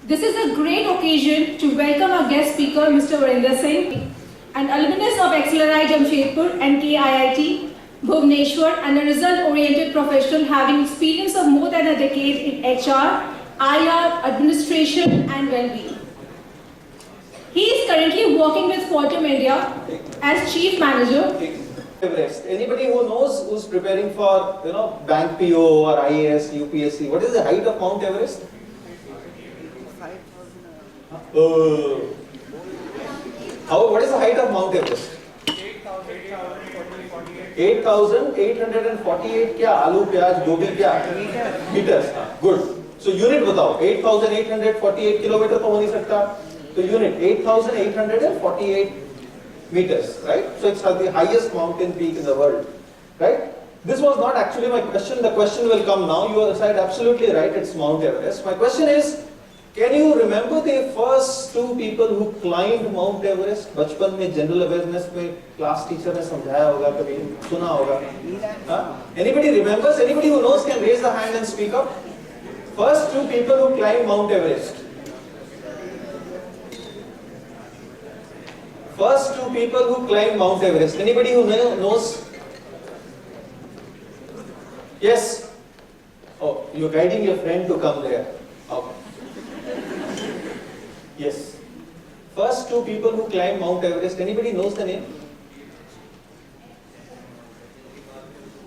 This is a great occasion to welcome our guest speaker, Mr. Varinder Singh, an alumnus of XLRI Jamshedpur and KIIT, Bhubaneswar, and a result-oriented professional having experience of more than a decade in HR, IR, administration, and well-being. He is currently working with Fortum India as Chief Manager. Everest. Anybody who knows who's preparing for bank PO or IAS, UPSC, what is the height of Mount Everest? What is the height of Mount Everest? 8,848 क्या आलू प्याज गोभी क्या meters. Good. So unit बताओ. 8,848 kilometre तो हो नहीं सकता. So unit 8,848 meters, right? So it's the highest mountain peak in the world, right? This was not actually my question. The question will come now. You are absolutely right. It's Mount Everest. My question is, can you remember the first two people who climbed Mount Everest? बचपन में general awareness में class teacher ने समझाया होगा कभी सुना होगा. Anybody remembers? Anybody who knows can raise the hand and speak up. First two people who climbed Mount Everest. First two people who climbed Mount Everest. Anybody who knows? Yes. Oh, you're guiding your friend to come there. Okay. Yes. First two people who climbed Mount Everest. Anybody knows the name?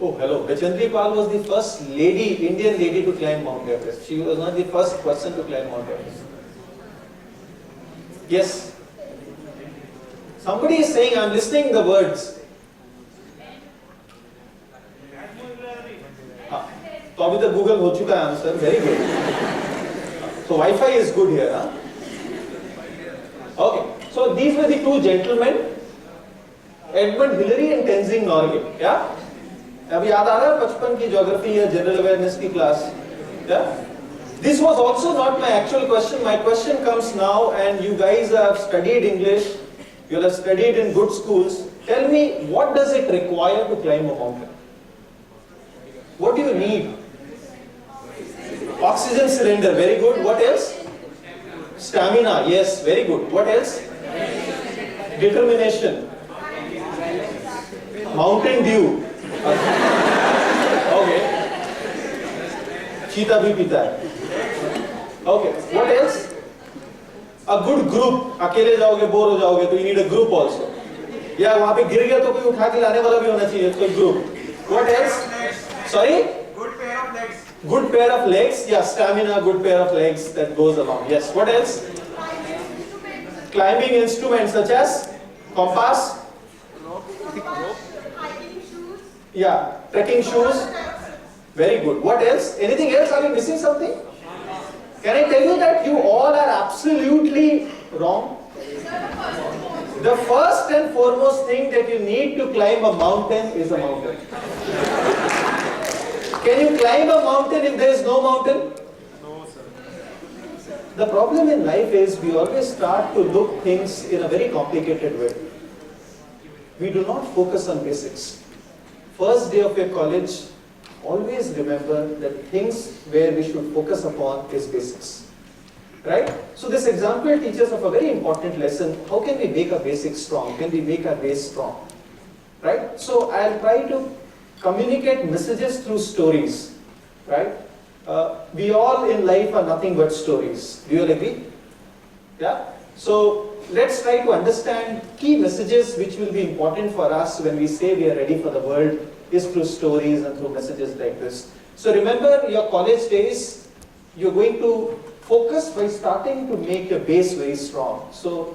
Oh, hello. Bachandri Pal was the first lady, Indian lady to climb Mount Everest. She was not the first person to climb Mount Everest. Yes. Somebody is saying, I'm listening the words. तो अभी तक Google हो चुका है answer. Very good. So Wi-Fi is good here, huh? Okay. So these were the two gentlemen, Edmund Hillary and Tenzing Norgay. Yeah. अभी याद आ रहा है बचपन की geography या general awareness की class. Yeah. This was also not my actual question. My question comes now, and you guys have studied English. You have studied in good schools. Tell me, what does it require to climb a mountain? What do you need? Oxygen cylinder, very good. What else? Stamina, yes, very good. What else? Determination. Mountain dew. Okay. Cheetah bhi pita hai. Okay. What else? A good group. अकेले जाओगे bore हो जाओगे तो you need a group also. या वहाँ पे गिर गया तो कोई उठा के लाने वाला भी होना चाहिए कोई group. What else? Sorry? Good pair of legs. Good pair of legs. Yeah, stamina. Good pair of legs that goes along. Yes. What else? Climbing instruments such as compass. Yeah, trekking shoes. Very good. What else? Anything else? Are we missing something? Can I tell you that you all are absolutely wrong? The first and foremost thing that you need to climb a mountain is a mountain. Can you climb a mountain if there is no mountain? No, sir. The problem in life is we always start to look things in a very complicated way. We do not focus on basics. First day of your college, always remember that things where we should focus upon is basics. Right? So this example teaches us a very important lesson. How can we make a basic strong? Can we make our base strong? Right? So I'll try to communicate messages through stories. Right? We all in life are nothing but stories. Do you all agree? Yeah? So let's try to understand key messages which will be important for us when we say we are ready for the world is through stories and through messages like this. So remember your college days, you're going to focus by starting to make your base very strong. So,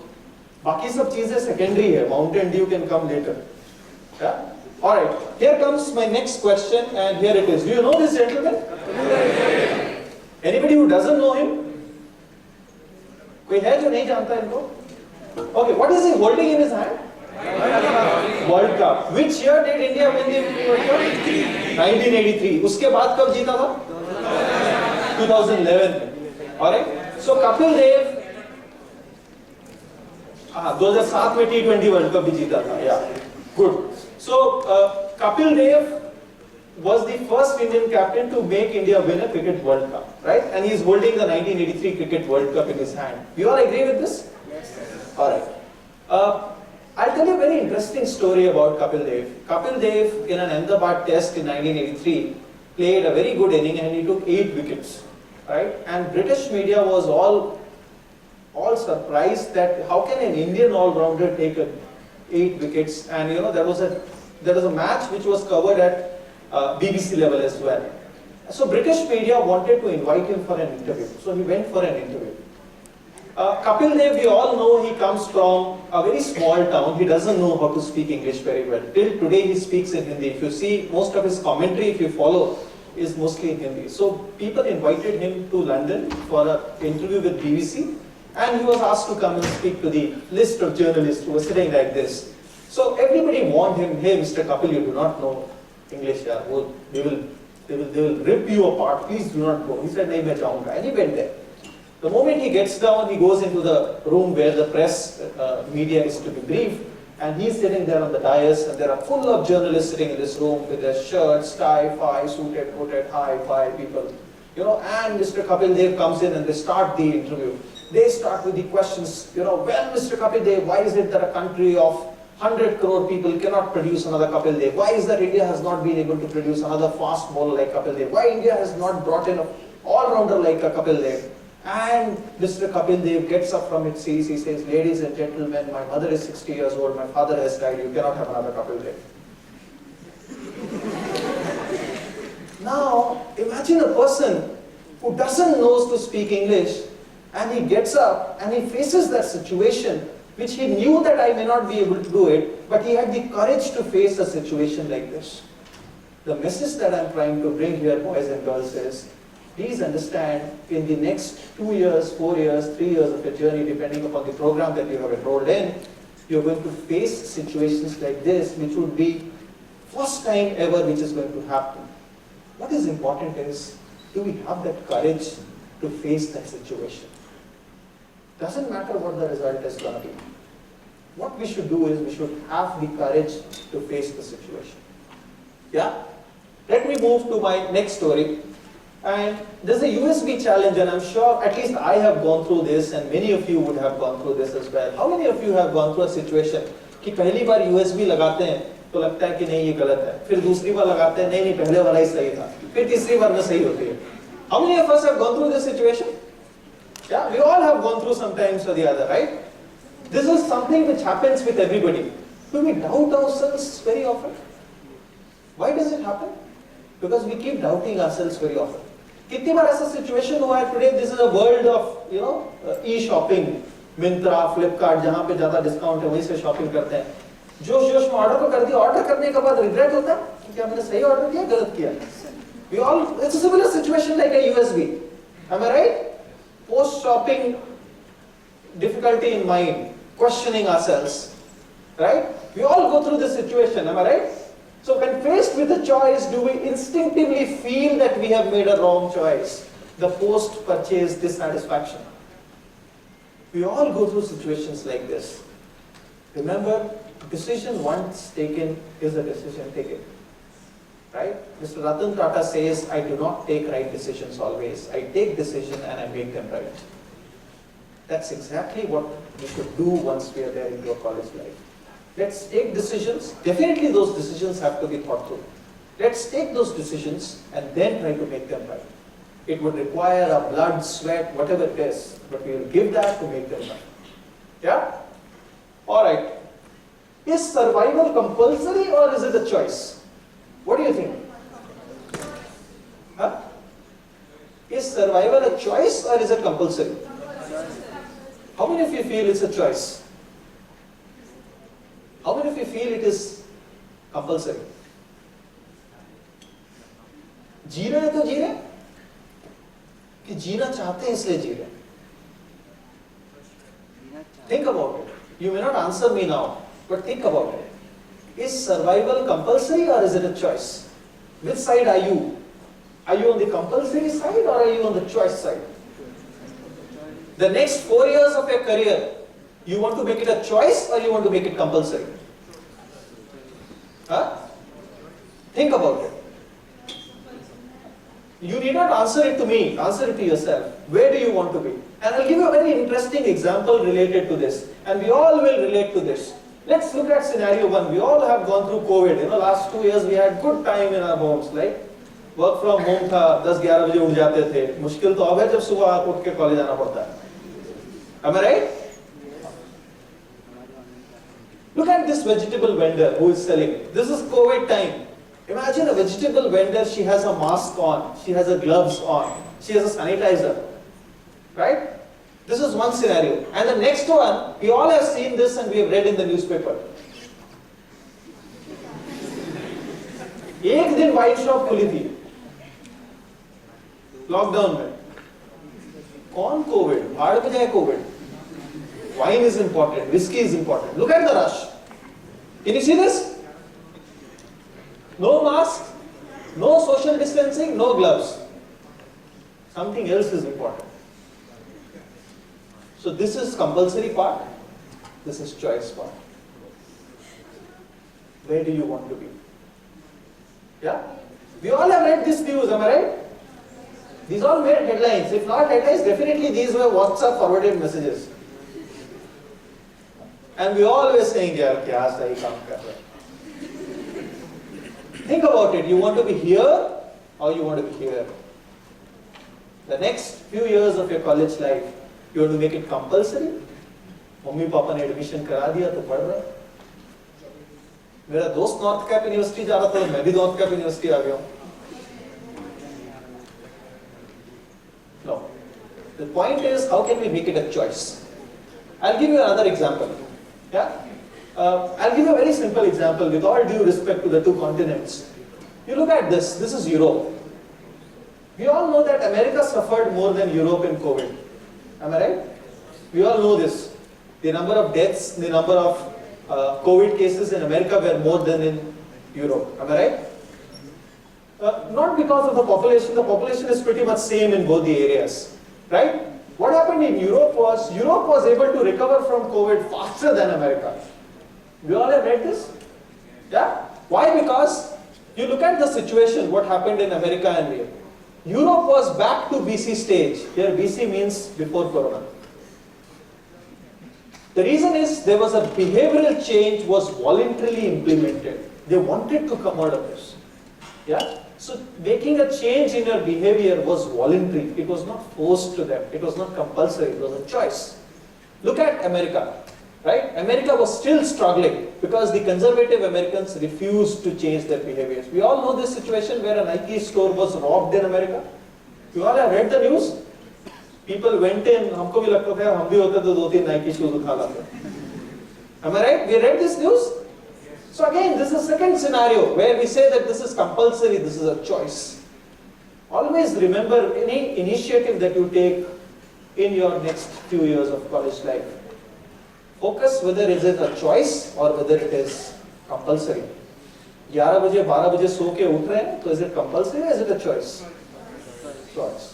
बाकी सब चीजें secondary है. Mountain dew can come later. Yeah? All right. Here comes my next question, and here it is. Do you know this gentleman? Anybody who doesn't know him? कोई है जो नहीं जानता इनको? Okay. What is he holding in his hand? World Cup. Which year did India win the World Cup? 1983. उसके बाद कब जीता था? 2011. Alright? So Kapil Dev 2007 में T20 World Cup भी जीता था. Yeah. Good. So Kapil Dev was the first Indian captain to make India win a cricket World Cup, right? And he's holding the 1983 Cricket World Cup in his hand. You all agree with this? Yes. Alright. I'll tell you a very interesting story about Kapil Dev. Kapil Dev in an Ahmedabad test in 1983 played a very good inning and he took 8 wickets, right? And British media was all surprised that how can an Indian all-rounder take 8 wickets? And you know, there was a match which was covered at BBC level as well. So British media wanted to invite him for an interview. So he went for an interview. Kapil Dev, we all know he comes from a very small town. He doesn't know how to speak English very well. Till today he speaks in Hindi. If you see most of his commentary, if you follow, is mostly in Hindi. So people invited him to London for an interview with BBC. And he was asked to come and speak to the list of journalists who were sitting like this. So everybody warned him, hey Mr. Kapil, you do not know English, yeah. They will rip you apart, please do not go. He said, nahi main jaunga, and he went there. The moment he gets down, he goes into the room where the press media is to be briefed, and he's sitting there on the dais, and there are full of journalists sitting in this room with their shirts, tie, suited, booted, high people. You know, and Mr. Kapil Dev comes in and they start the interview. They start with the questions, you know, well, Mr. Kapil Dev, why is it that a country of 100 crore people cannot produce another Kapil Dev? Why is that India has not been able to produce another fast bowler like Kapil Dev? Why India has not brought in an all-rounder like a Kapil Dev? And Mr. Kapil Dev gets up from his seat, he says, ladies and gentlemen, my mother is 60 years old, my father has died, you cannot have another Kapil Dev. Now, imagine a person who doesn't know to speak English, and he gets up and he faces that situation, which he knew that I may not be able to do it, but he had the courage to face a situation like this. The message that I'm trying to bring here, boys and girls, is please understand, in the next 2 years, 4 years, 3 years of your journey, depending upon the program that you have enrolled in, you're going to face situations like this, which would be first time ever which is going to happen. What is important is, do we have that courage to face that situation? Doesn't matter what the result is going to be. What we should do is, we should have the courage to face the situation. Yeah? Let me move to my next story. And there's a USB challenge, and I'm sure at least I have gone through this, and many of you would have gone through this as well. How many of you have gone through a situation कि पहली बार USB लगाते हैं तो लगता है कि नहीं ये गलत है, फिर दूसरी बार लगाते हैं नहीं पहले वाला ही सही था, फिर तीसरी बार में सही होती है. How many of us have gone through this situation? Yeah, we all have gone through sometimes or the other, right? This is something which happens with everybody. Do we doubt ourselves very often? Why does it happen? Because we keep doubting ourselves very often. कितनी बार ऐसा situation हुआ है? Today this is a world of e-shopping, Myntra, Flipkart, जहाँ पे ज़्यादा discount है वहीं से शॉपिंग करते हैं. जोश में ऑर्डर तो कर दिया, ऑर्डर करने के बाद रिग्रेट होता है कि क्या मैंने सही ऑर्डर किया, गलत किया. It's a similar situation like a USB. Am I right? Post-shopping difficulty in mind, questioning ourselves, right? We all go through this situation. Am I right? So when faced with a choice, do we instinctively feel that we have made a wrong choice? The post-purchase dissatisfaction. We all go through situations like this. Remember, decision once taken is a decision taken. Right? Mr. Ratan Tata says, I do not take right decisions always. I take decisions and I make them right. That's exactly what we should do once we are there in your college life. Let's take decisions. Definitely those decisions have to be thought through. Let's take those decisions and then try to make them right. It would require our blood, sweat, whatever it is, but we will give that to make them right. Yeah? Alright. Is survival compulsory or is it a choice? What do you think? Huh? Is survival a choice or is it compulsory? How many of you feel it's a choice? How many of you feel it is compulsory? जी रहे हैं तो जी रहे कि जीना चाहते हैं इसलिए जी रहे. Think about it. You may not answer me now, but think about it. Is survival compulsory or is it a choice? Which side are you? Are you on the compulsory side or are you on the choice side? The next 4 years of your career, you want to make it a choice or you want to make it compulsory? Huh? Think about it. You need not answer it to me, answer it to yourself. Where do you want to be? And I'll give you a very interesting example related to this. And we all will relate to this. Let's look at scenario one. We all have gone through COVID. Last 2 years we had good time in our homes. Like work from home था, 10-11 बजे उठ जाते थे. मुश्किल तो अब है जब सुबह आप उठ के कॉलेज आना पड़ता है. Am I right? Look at this vegetable vendor who is selling it. This is COVID time. Imagine a vegetable vendor, she has a mask on, she has a gloves on, she has a sanitizer, right? This is one scenario. And the next one, we all have seen this and we have read in the newspaper. एक दिन wine shop खुली थी lockdown में. कौन Covid? भाड़ में जाए Covid. Wine is important, whiskey is important. Look at the rush. Can you see this? No mask, no social distancing, no gloves. Something else is important. So this is compulsory part, this is choice part. Where do you want to be? Yeah? We all have read this news, am I right? These all made headlines. If not headlines, definitely these were WhatsApp forwarded messages. And we always saying, yaar, kya sahi kaam kar rahe. Think about it. You want to be here or you want to be here? The next few years of your college life, you want to make it compulsory? Mummy papa ने admission करा दिया तो पढ़ रहा. मेरा दोस्त north cap university जा रहा था, मैं भी नॉर्थ कैप यूनिवर्सिटी आ गया हूं. No. The point is, how can we make it a choice? I'll give you another example. Yeah? I'll give you a very simple example with all due respect to the two continents. You look at this. This is Europe. We all know that America suffered more than Europe in COVID. Am I right? We all know this. The number of deaths, the number of COVID cases in America were more than in Europe. Am I right? Not because of the population is pretty much same in both the areas. Right? What happened in Europe was able to recover from COVID faster than America. We all have read this? Yeah? Why? Because you look at the situation, what happened in America and here. Europe was back to BC stage. Here BC means before Corona. The reason is there was a behavioral change was voluntarily implemented. They wanted to come out of this. Yeah? So making a change in your behavior was voluntary. It was not forced to them. It was not compulsory. It was a choice. Look at America. Right? America was still struggling because the conservative Americans refused to change their behaviors. We all know this situation where a Nike store was robbed in America. You all have read the news? People went in, हमको भी लगता था हम भी होते तो 2-3 Nike shoes उठा लाते. Am I right? We read this news? So again, this is a second scenario where we say that this is compulsory, this is a choice. Always remember any initiative that you take in your next few years of college life. Focus whether is it a choice or whether it is compulsory. 11 बजे 12 बजे सो के उठ रहे हैं तो is it compulsory or is it a choice? Choice.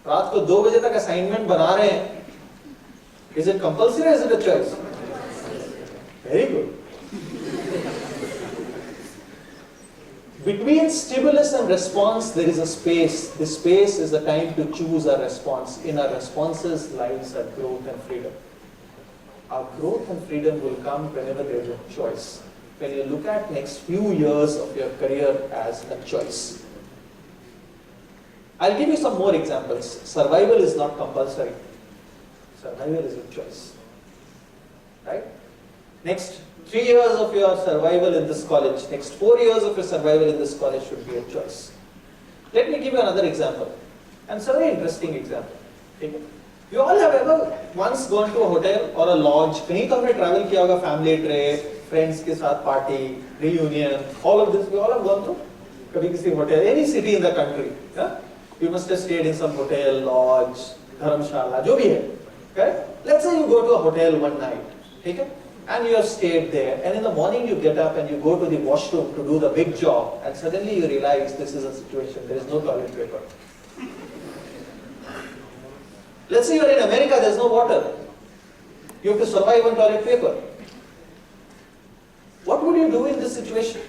रात को 2 बजे तक असाइनमेंट बना रहे हैं, is it compulsory or is it a choice? Very good. Between stimulus and response, there is a space. This space is the time to choose a response. In our responses lies our growth and freedom. Our growth and freedom will come whenever there is a choice. When you look at next few years of your career as a choice. I'll give you some more examples. Survival is not compulsory. Survival is a choice. Right? Next 3 years of your survival in this college, next 4 years of your survival in this college should be a choice. Let me give you another example. And it's a very interesting example. Okay? You all have ever once gone to a hotel or a lodge, कहीं तो हमने travel किया होगा, family trip, friends के साथ party, reunion, all of this we all have gone through. कभी किसी hotel, any city in the country, yeah? You must have stayed in some hotel, lodge, dharamshala, जो भी है. Okay? Let's say you go to a hotel one night, okay? And you have stayed there, and in the morning you get up and you go to the washroom to do the big job, and suddenly you realize this is a situation, there is no toilet paper. Let's say you are in America, there is no water. You have to survive on toilet paper. What would you do in this situation?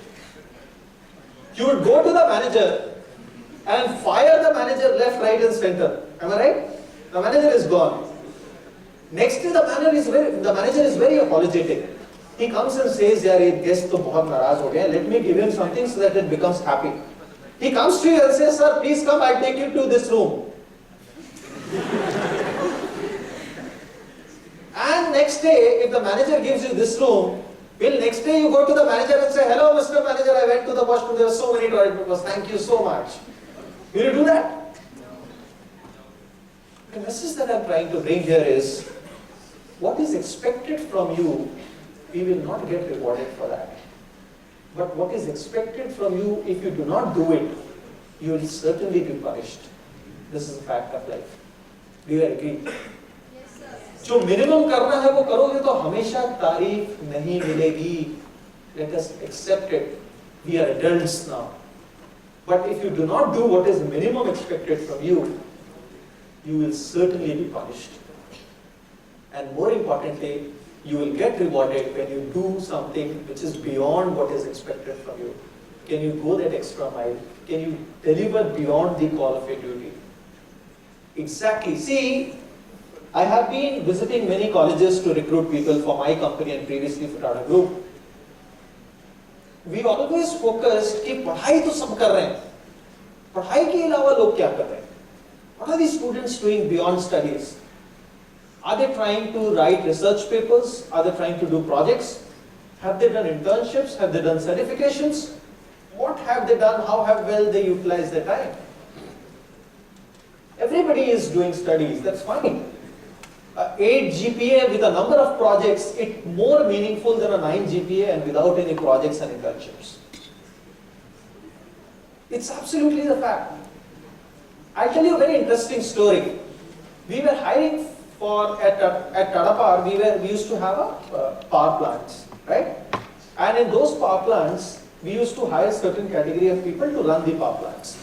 You would go to the manager and fire the manager left, right and center. Am I right? The manager is gone. Next day the manager is very apologetic. He comes and says, yaar, ye guest to bahut naraz ho gaya. Let me give him something so that it becomes happy. He comes to you and says, sir, please come, I'll take you to this room. And next day, if the manager gives you this room, well, next day you go to the manager and say, hello, Mr. Manager, I went to the washroom, there were so many toilet papers, thank you so much. Will you do that? The message that I'm trying to bring here is, what is expected from you, we will not get rewarded for that. But what is expected from you, if you do not do it, you will certainly be punished. This is a fact of life. Do you agree? जो minimum करना है वो करोगे तो हमेशा तारीफ नहीं मिलेगी. Let us accept it. We are adults now. But if you do not do what is minimum expected from you, you will certainly be punished. And more importantly, you will get rewarded when you do something which is beyond what is expected from you. Can you go that extra mile? Can you deliver beyond the call of your duty? Exactly. See, I have been visiting many colleges to recruit people for my company and previously for Tata Group. We always focused कि पढ़ाई तो सब कर रहे हैं, पढ़ाई के अलावा लोग क्या कर रहे हैं? What are these students doing beyond studies? Are they trying to write research papers? Are they trying to do projects? Have they done internships? Have they done certifications? What have they done? How have well they utilized their time? Everybody is doing studies, that's fine. 8 GPA with a number of projects, it's more meaningful than a 9 GPA and without any projects and internships. It's absolutely the fact. I'll tell you a very interesting story. We were hiring at Tata Power, we used to have a power plants, right? And in those power plants, we used to hire certain category of people to run the power plants.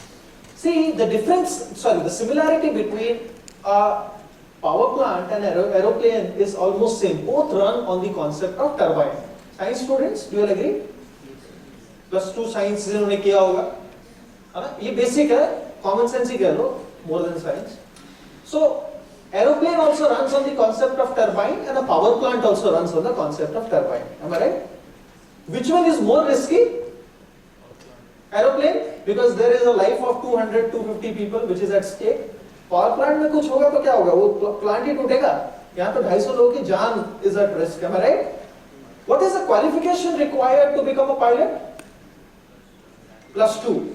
See, the similarity between a power plant and aeroplane is almost same. Both run on the concept of turbine. Science students, do you all agree? +2 science जिन्होंने किया होगा, है ना? ये basic है, common sense ही कह लो, more than science. So, aeroplane also runs on the concept of turbine and a power plant also runs on the concept of turbine. Am I right? Which one is more risky? Aeroplane, because there is a life of 200, 250 people which is at stake. Power plant में कुछ होगा तो क्या होगा? वो plant ही टूटेगा. यहाँ तो 250 लोगों की जान is at risk. Am I right? What is the qualification required to become a pilot? +2.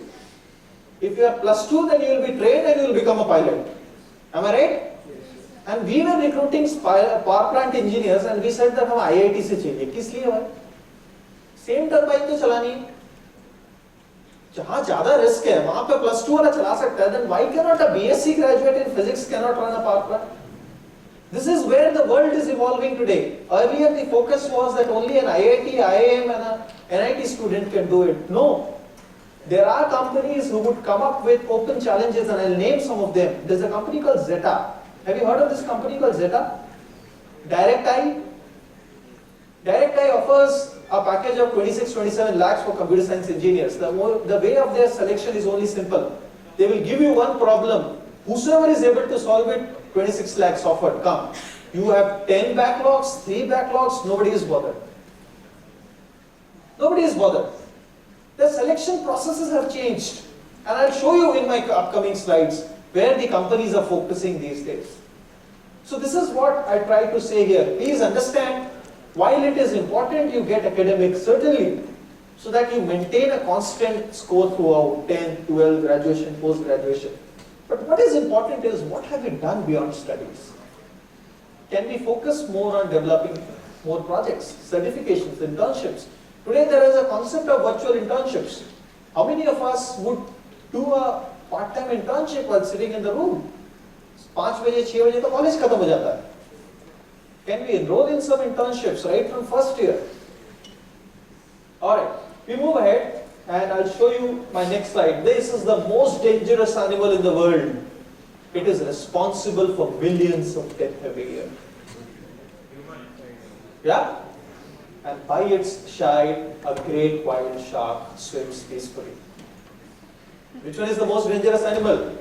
If you are +2, then you will be trained and you will become a pilot. Am I right? And we were recruiting power plant engineers and we said that हम IIT से चाहिए. किस लिए भाई? Same turbine तो चलानी है. जहाँ ज़्यादा रिस्क है वहाँ पे +2 वाला चला सकता है. Then why cannot a BSc graduate in physics cannot run a power plant? This is where the world is evolving today. Earlier the focus was that only an IIT, IIM and a NIT student can do it. No. There are companies who would come up with open challenges and I'll name some of them. There's a company called Zeta. Have you heard of this company called Zeta? DirectEye. DirectEye offers a package of 26-27 lakhs for computer science engineers. The way of their selection is only simple. They will give you one problem. Whosoever is able to solve it, 26 lakhs offered. Come. You have 10 backlogs, 3 backlogs, nobody is bothered. Nobody is bothered. The selection processes have changed. And I'll show you in my upcoming slides where the companies are focusing these days. So this is what I try to say here. Please understand, while it is important you get academics, certainly, so that you maintain a constant score throughout 10, 12, graduation, post-graduation. But what is important is, what have we done beyond studies? Can we focus more on developing more projects, certifications, internships? Today there is a concept of virtual internships. How many of us would do a part-time internship while sitting in the room? 5 बजे 6 बजे तो college खत्म हो जाता है. Can we enroll in some internships right from first year? Alright, we move ahead and I'll show you my next slide. This is the most dangerous animal in the world. It is responsible for millions of deaths every year. Yeah? And by its side, a great white shark swims peacefully. Which one is the most dangerous animal?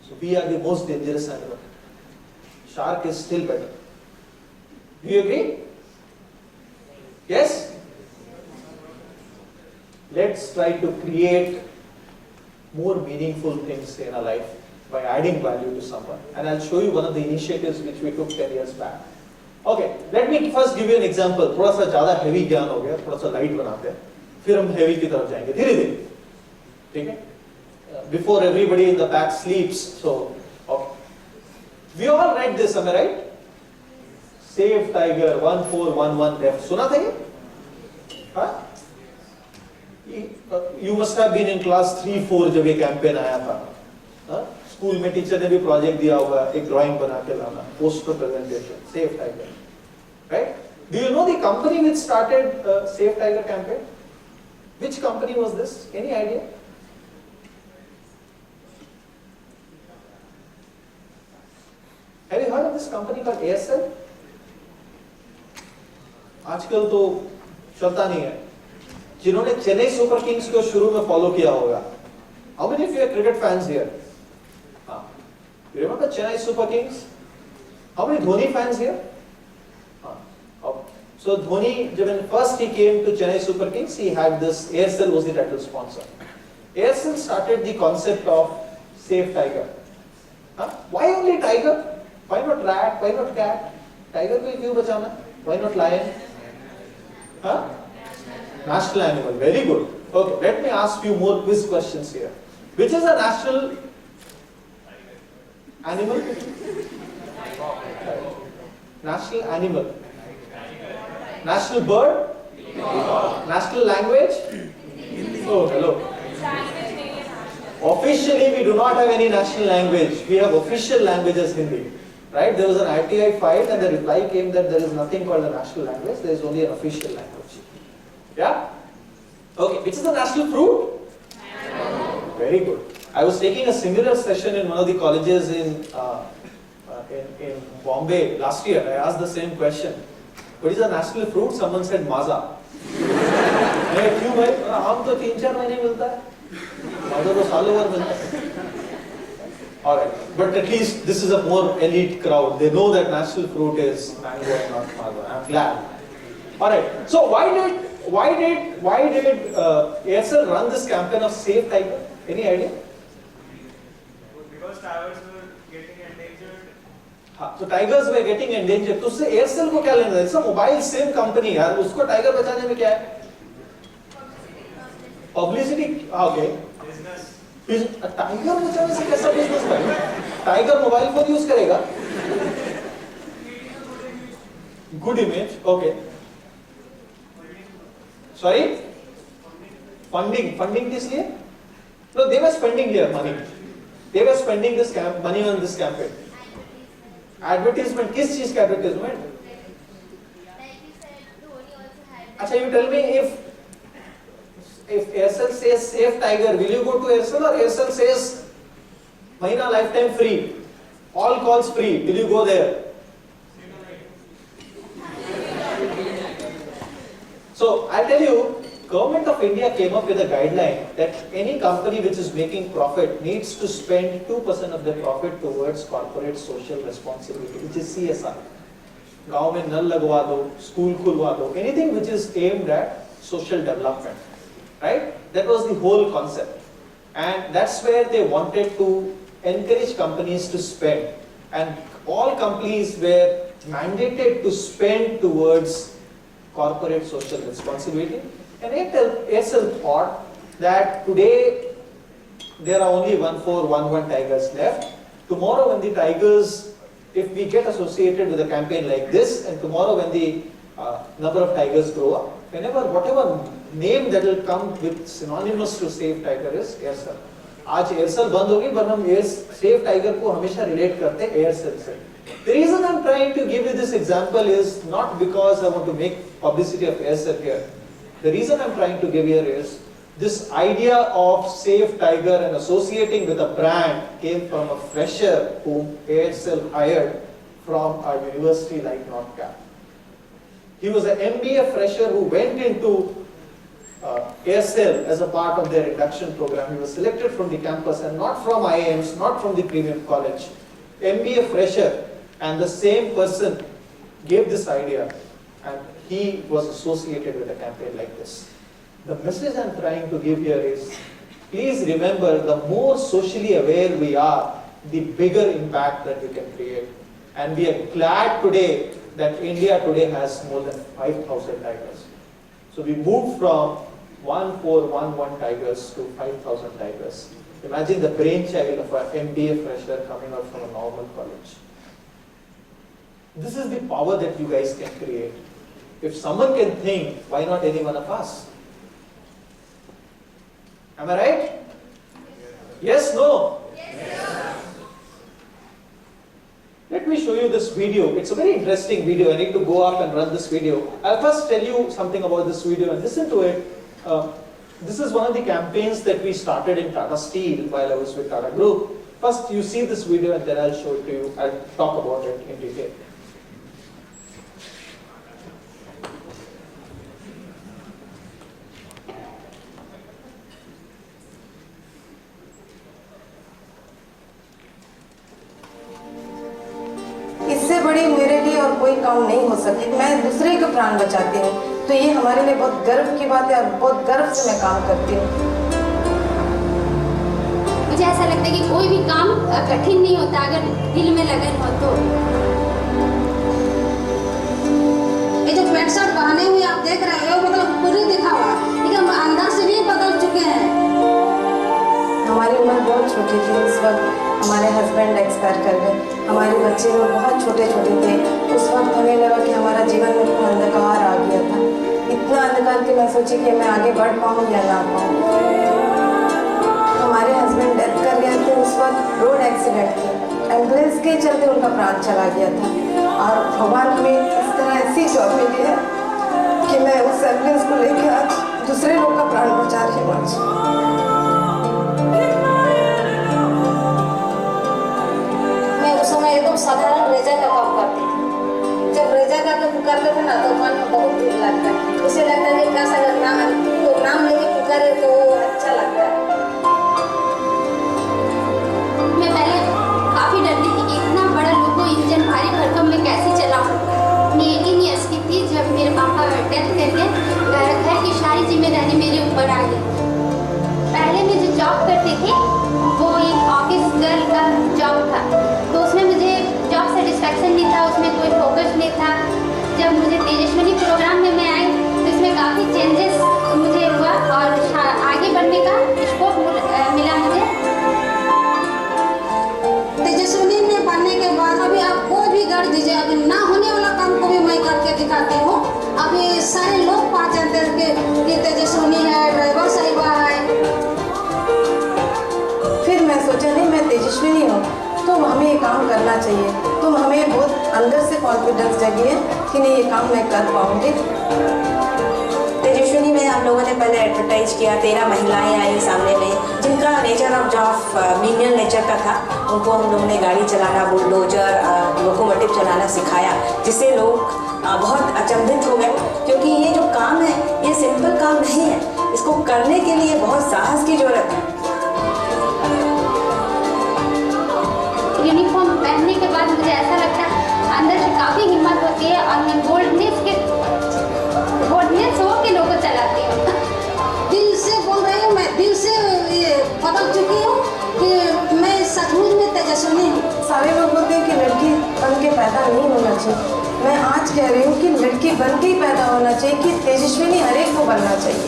So we are the most dangerous animal. Shark is still better. Do you agree? Yes? Let's try to create more meaningful things in our life by adding value to someone. And I'll show you one of the initiatives which we took 10 years back. Okay, let me first give you an example. थोड़ा सा ज़्यादा heavy ज्ञान हो गया, थोड़ा सा light बनाते हैं, फिर हम heavy की तरफ जाएंगे, धीरे-धीरे, ठीक है? Before everybody in the back sleeps, so okay. We all read this, am I right? Save Tiger 1411 left. सुना था ये? हाँ? You must have been in class 3-4 जब ये campaign आया था. हाँ? स्कूल में टीचर ने भी प्रोजेक्ट दिया होगा, एक ड्राइंग बना के लाना, poster presentation, save tiger, right? Do you know the company which started save tiger campaign? Which company was this? Any idea? Have you heard of this company called Aircel? आजकल तो चलता नहीं है. जिन्होंने चेन्नई सुपर किंग्स को शुरू में follow किया होगा, how many of you are cricket fans here? You remember Chennai Super Kings? How many Dhoni fans here? So Dhoni, when first he came to Chennai Super Kings, he had this, Aircel was the title sponsor. Aircel started the concept of Save Tiger. Why only tiger? Why not rat? Why not cat? Tiger को क्यों बचाना? Why not lion? National animal. Very good. Okay, let me ask you more quiz questions here. Which is a national animal? National animal. National bird? National language? Oh, hello. Officially, we do not have any national language. We have official language as Hindi. Right? There was an RTI file and the reply came that there is nothing called a national language. There is only an official language. Yeah? Okay. Which is the national fruit? Very good. I was taking a similar session in one of the colleges in Bombay last year. I asked the same question. What is the national fruit? Someone said maza. क्यों भाई? आम तो 3-4 महीने मिलता है. माजा तो सालों भर मिलता है. All right, but at least this is a more elite crowd. They know that national fruit is mango and not maza. I'm glad. All right. So why did Aircel run this campaign of Save Tiger? Any idea? Because tigers were getting endangered. हाँ, so tigers were getting endangered. तो उससे Aircel को क्या लेना है? It's a mobile SIM company यार. उसको tiger बचाने में क्या है? Publicity. Okay. Business. टाइगर बचाने से कैसा बिजनेस भाई? टाइगर मोबाइल फोन यूज करेगा? Good image. Okay. Sorry? Funding किस लिए? No, they were spending their money. They were spending this money on this campaign. Advertisement. किस चीज का advertisement? अच्छा, you tell me if Aircel says Save Tiger, will you go to Aircel, or Aircel says Mahina lifetime free, all calls free, will you go there? So I'll tell you, Government of India came up with a guideline that any company which is making profit needs to spend 2% of their profit towards corporate social responsibility, which is CSR. गांव में नल लगवा दो, school खुलवा दो, anything which is aimed at social development. Right? That was the whole concept. And that's where they wanted to encourage companies to spend. And all companies were mandated to spend towards corporate social responsibility. And Aircel thought that today there are only 1411 tigers left. Tomorrow when the tigers, if we get associated with a campaign like this, and tomorrow when the number of tigers grow up, whatever name that will come with synonymous to Save Tiger is Aircel. आज Aircel बंद होगी, पर हम Save Tiger को हमेशा relate करते हैं Aircel से. The reason I'm trying to give you this example is not because I want to make publicity of Aircel here. The reason I'm trying to give here is this idea of Save Tiger and associating with a brand came from a fresher whom Aircel hired from a university like North Cap. He was an MBA fresher who went into ASL as a part of their induction program. He was selected from the campus and not from IIMs, not from the premium college. MBA fresher, and the same person gave this idea, and he was associated with a campaign like this. The message I'm trying to give here is, please remember, the more socially aware we are, the bigger impact that we can create. And we are glad today that India today has more than 5,000 tigers. So we moved from 1,411 tigers to 5,000 tigers. Imagine the brainchild of an MBA fresher coming out from a normal college. This is the power that you guys can create. If someone can think, why not any one of us? Am I right? Yes, no? Yes. Let me show you this video. It's a very interesting video. I need to go up and run this video. I'll first tell you something about this video and listen to it. This is one of the campaigns that we started in Tata Steel while I was with Tata Group. First, you see this video and then I'll show it to you. I'll talk about it in detail. इससे बड़ी मेरे लिए और कोई काम नहीं हो सकती। मैं दूसरे के प्राण बचाती हूँ, तो ये हमारे लिए बहुत गर्व की बात है और बहुत गर्व से मैं काम करती हूँ। मुझे ऐसा लगता है कि कोई भी काम कठिन नहीं होता अगर दिल में लगन हो तो। ये जो पैंट शर्ट पहने हुए आप देख रहे हो, मतलब पूरी दिखावा, लेकिन हम अंदर से भी बदल चुके हैं। हमारी उम्र बहुत छोटी थी उस वक्त, हमारे हस्बैंड एक्सपायर कर गए। हमारे बच्चे लोग बहुत छोटे छोटे थे। उस वक्त हमें लगा कि हमारा जीवन में कोई अंधकार आ गया था। इतना अंधकार कि मैं सोची कि मैं आगे बढ़ पाऊँ या ना पाऊँ। हमारे हस्बैंड डेथ कर गए थे उस वक्त, रोड एक्सीडेंट थी। एम्बुलेंस के चलते उनका प्राण चला गया था और भगवान हमें इस तरह ऐसी जॉब मिली है कि मैं उस एम्बुलेंस को लेकर आज दूसरे लोग का प्राण बचा रही हूँ आज। एकदम साधारण रेजा का काम करती थी। जब रेजा का काम करते थे ना तो मन में बहुत दुख लगता है। उसे लगता है कि कैसा अगर नाम लेके पुकारे तो अच्छा लगता है। मैं पहले काफी डरती थी कि इतना बड़ा लोगो इंजन भारी भरकम में कैसे चलाऊं। 18 ईयर्स की थी जब मेरे पापा डेथ करके घर की सारी जिम्मेदारी मेरे ऊपर आ गई। पहले मैं जो जॉब करती थी वो एक ऑफिस गर्ल का जॉब था, तो उसमें मुझे जॉब सेटिस्फैक्शन नहीं था, उसमें कोई फोकस नहीं था। जब मुझे तेजस्विनी प्रोग्राम में मैं आई तो इसमें काफ़ी चेंजेस मुझे हुआ और आगे बढ़ने का स्कोप मिला मुझे। तेजस्विनी में बनने के बाद अभी आप कोई भी कर दीजिए, अभी ना होने वाला काम को भी मैं करके दिखाती हूँ। अभी सारे लोग पा जाते हैं कि तेजस्विनी है, ड्राइवर साहिबा है। फिर मैं सोचा नहीं, मैं तेजस्विनी हूँ तो हमें ये काम करना चाहिए। तो हमें बहुत अंदर से कॉन्फिडेंस जगी है कि नहीं, ये काम मैं कर पाऊँगी। तेजस्विनी में हम लोगों ने पहले एडवर्टाइज किया, 13 महिलाएं आई सामने में जिनका nature of job menial nature का था। उनको हम लोगों ने गाड़ी चलाना, बुलडोजर, लोकोमोटिव चलाना सिखाया, जिससे लोग बहुत अचंभित हो गए, क्योंकि ये जो काम है ये सिंपल काम नहीं है। इसको करने के लिए बहुत साहस की जरूरत है। यूनिफॉर्म पहनने के बाद मुझे ऐसा लगता है अंदर से काफ़ी हिम्मत होती है और मैं बोल्डनेस हो के लोगों को चलाती हूँ। दिल से बोल रही हूँ, मैं दिल से ये बदल चुकी हूँ कि मैं सचमुच में तेजस्विनी हूँ। सारे लोग बोलते हैं कि लड़की बन के पैदा नहीं होना चाहिए। मैं आज कह रही हूँ कि लड़की बन के ही पैदा होना चाहिए, कि तेजस्विनी हर एक को बनना चाहिए।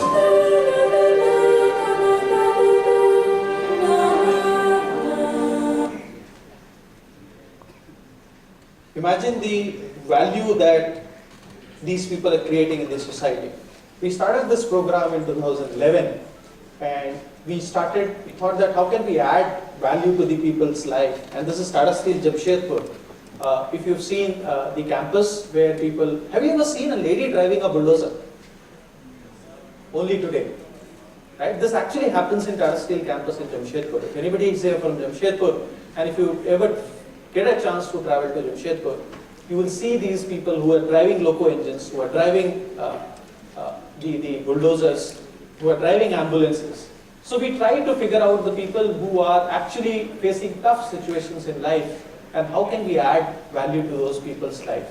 Imagine the value that these people are creating in this society. We started this program in 2011 and we thought that how can we add value to the people's life, and this is Tata Steel Jamshedpur. If you've seen the campus where people, have you ever seen a lady driving a bulldozer? Only today, right? This actually happens in Tata Steel campus in Jamshedpur. If anybody is here from Jamshedpur, and if you ever get a chance to travel to Jamshedpur, you will see these people who are driving loco engines, who are driving the bulldozers, who are driving ambulances. So we try to figure out the people who are actually facing tough situations in life and how can we add value to those people's life.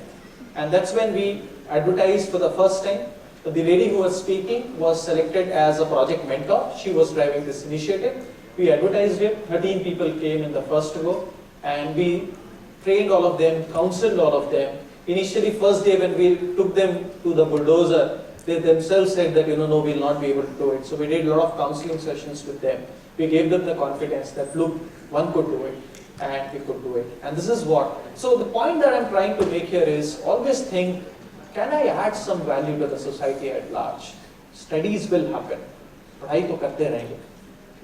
And that's when we advertised for the first time. The lady who was speaking was selected as a project mentor. She was driving this initiative. We advertised it. 13 people came in the first go, and we trained all of them, counseled all of them. Initially, first day when we took them to the bulldozer, they themselves said that, no, we'll not be able to do it. So we did a lot of counseling sessions with them. We gave them the confidence that, look, one could do it, and we could do it. And this is what. So the point that I'm trying to make here is always think, can I add some value to the society at large? Studies will happen. पढ़ाई तो करते रहेंगे.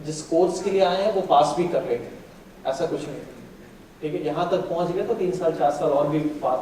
जिस course के लिए आए हैं वो पास भी कर लेंगे. ऐसा कुछ नहीं. ठीक है, यहाँ तक पहुँच गए तो 3 साल 4 साल और भी पास